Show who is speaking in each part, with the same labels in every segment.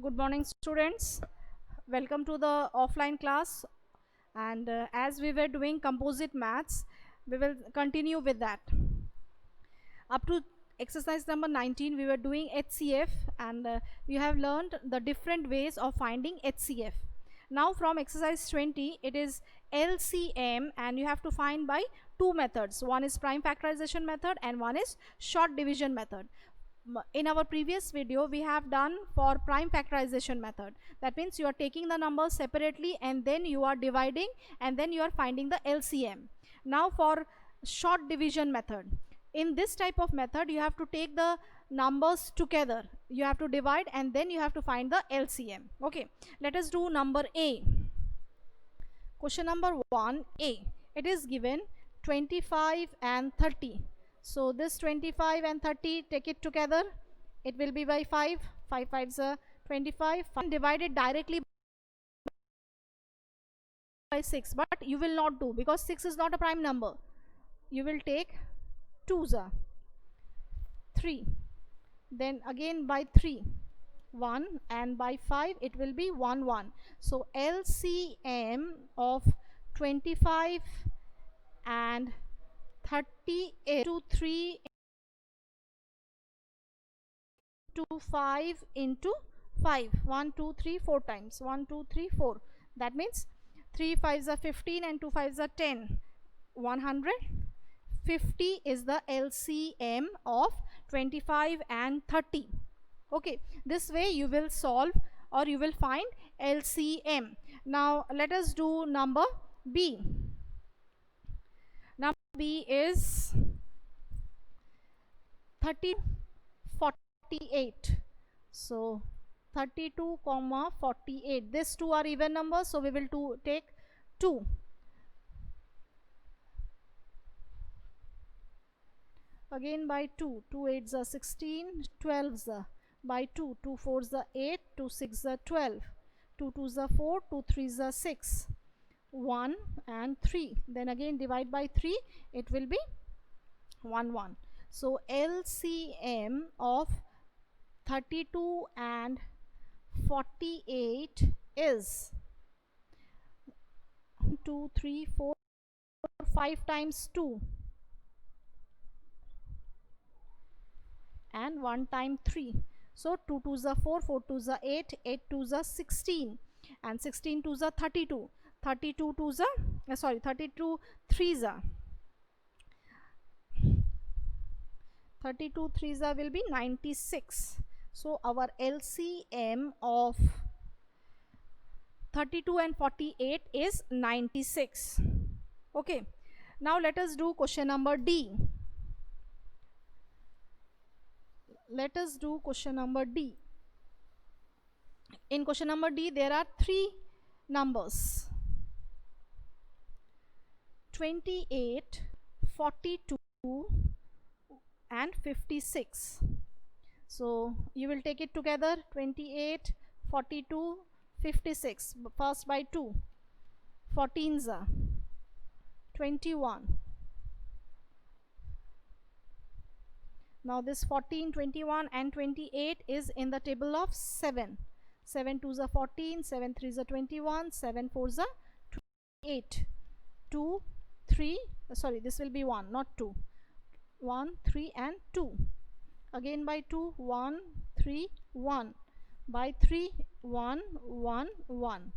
Speaker 1: Good morning, students. Welcome to the offline class. And as we were doing composite maths, we will continue with that. Up to exercise number 19, we were doing HCF, and you have learned the different ways of finding HCF. Now, from exercise 20, it is LCM, and you have to find by two methods. One is prime factorization method, and one is short division method. In our previous video we have done for prime factorization method. That means you are taking the numbers separately and then you are dividing and then you are finding the LCM. Now for short division method, in this type of method you have to take the numbers together, you have to divide and then you have to find the LCM. Okay, let us do number A. Question number 1A. It is given 25 and 30. So this 25 and 30, take it together, it will be by 5. 5 5s are 25. 5 divided directly by 6, but you will not do because 6 is not a prime number. You will take 2s are 3, then again by 3 1, and by 5 it will be 1 1. So LCM of 25 and 30 to 3 into 5 into 5. 1 2 3 4 times. 1 2 3 4. That means 3 5s are 15 and 2 5s are 10. 150 is the LCM of 25 and 30. Okay, this way you will solve or you will find LCM. Now let us do number B. Number B is 30 48. So 32 comma 48, these two are even numbers, so we will take 2. Again by 2, 2 8s are 16, 12s are by 2, 2 4s are 8, 2 6s are 12, 2 2s are 4, 2 3s are 6, 1 and 3. Then again divide by 3, it will be 1 1. So LCM of 32 and 48 is 2 3 4 5 times 2 and 1 time 3. So 2 2s are 4, 4 2s are 8, 8 2s are 16, and 16 2s are 32, 32 2s are 32 3s are 32 3s are will be 96. So our LCM of 32 and 48 is 96. Okay, now let us do question number D. Let us do question number D. In question number D there are 3 numbers: 28, 42 and 56. So you will take it together: 28, 42, 56. First by 2, 14s are 21. Now this 14, 21 and 28 is in the table of 7. 7 2s are 14, 7 3s are 21, 7 4s are 28. 2 3, this will be 1 not 2. 1 3 and 2. Again by 2, 1 3 1. By 3, 1 1 1.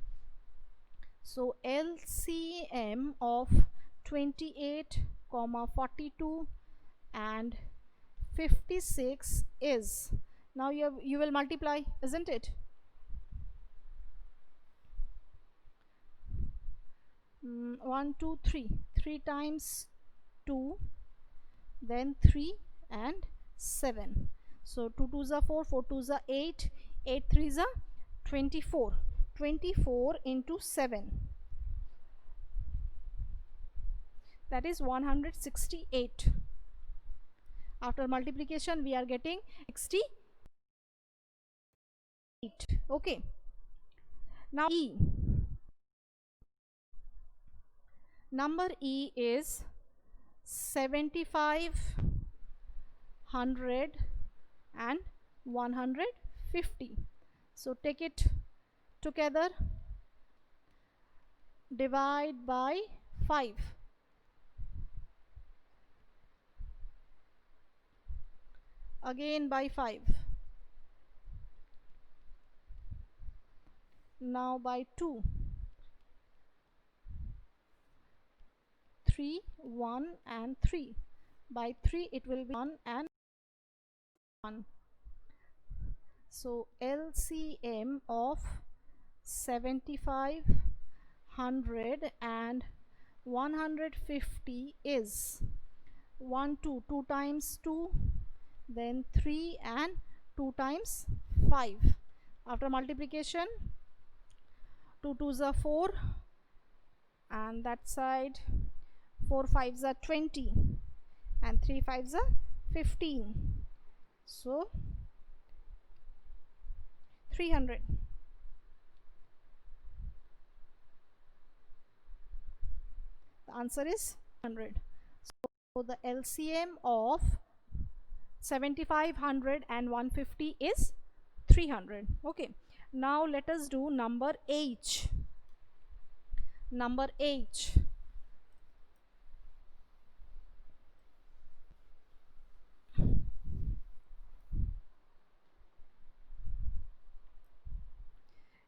Speaker 1: So LCM of 28 comma 42 and 56 is, now you will multiply, isn't it? 1 2 3, 3 times 2, then 3 and 7. So 2 2s are 4, 4 2s are 8, 8 3s are 24. 24 into 7, that is 168. After multiplication we are getting 68. Okay, now E. Number E is 75, 100 and 150. So take it together, divide by 5. Again by 5. Now by 2. 3, 1 and 3. By 3 it will be 1 and 1. So LCM of 75, 100 and 150 is 1, 2, 2 times 2, then 3 and 2 times 5. After multiplication, 2 2s are 4, and that side 4 5s are 20, and 3 5s are 15. So 300. The answer is 100. So the LCM of 75, 100 and 150 is 300. Okay. Now let us do number H. Number H.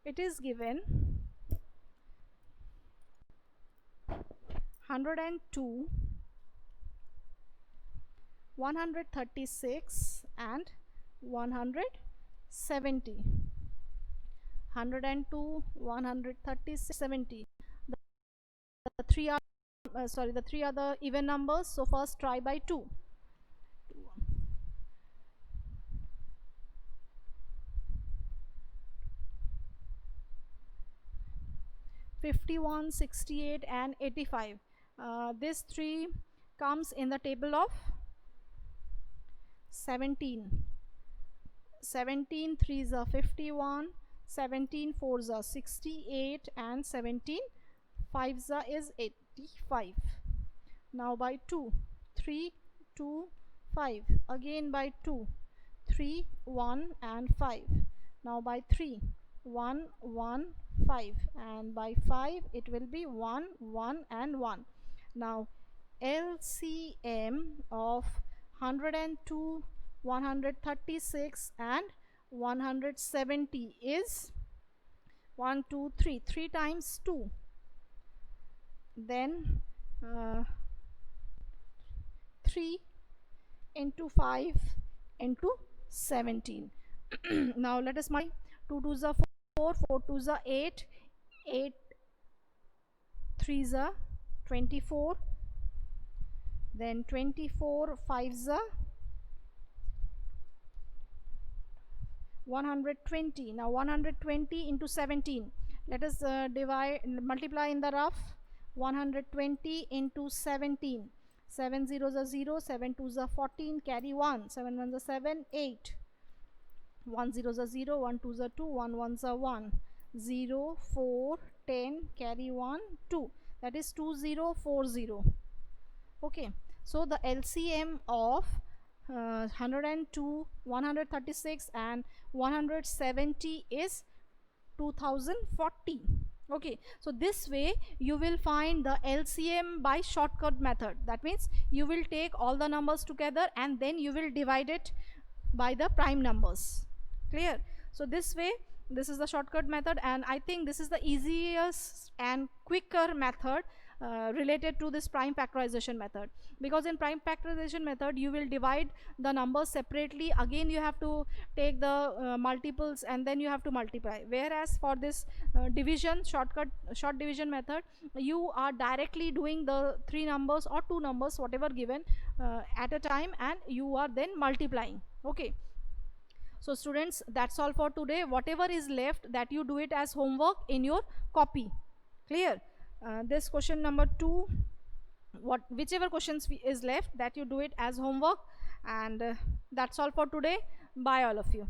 Speaker 1: It is given 102, 136 and 170. 102, 136, 70. The three are the three other even numbers. So first try by 2. 51, 68 and 85. This 3 comes in the table of 17. 17 3s are 51, 17 4s are 68 and 17 5s are is 85. Now by 2, 3 2 5. Again by 2, 3 1 and 5. Now by 3, 1 1 5, and by 5 it will be 1 1 and 1. Now LCM of 102, 136 and 170 is 1 2 3. 3 times 2, then 3 into 5 into 17. Now let us multiply. 2 2s are 4, 4 2s are 8, 8 3s are 24, then 24 5s are 120. Now 120 into 17. Let us multiply in the rough. 120 into 17. 7 zeros are 0, 7 2s are 14, carry 1, 7 1s are 7, 8. 1 zeros are 0, 1 2s are 2, 1 1s are 1, 0 4 10, carry 1 2. That is 2040. Okay. So the LCM of 102, 136 and 170 is 2040. Okay, so this way you will find the LCM by shortcut method. That means you will take all the numbers together and then you will divide it by the prime numbers. Clear? So this way, this is the shortcut method, and I think this is the easiest and quicker method related to this prime factorization method, because in prime factorization method you will divide the numbers separately. Again you have to take the multiples and then you have to multiply, whereas for this short division method, you are directly doing the 3 numbers or 2 numbers, whatever given at a time, and you are then multiplying. Okay. So students, that's all for today. Whatever is left, that you do it as homework in your copy. Clear? This question number 2, whichever questions is left, that you do it as homework, and that's all for today. Bye all of you.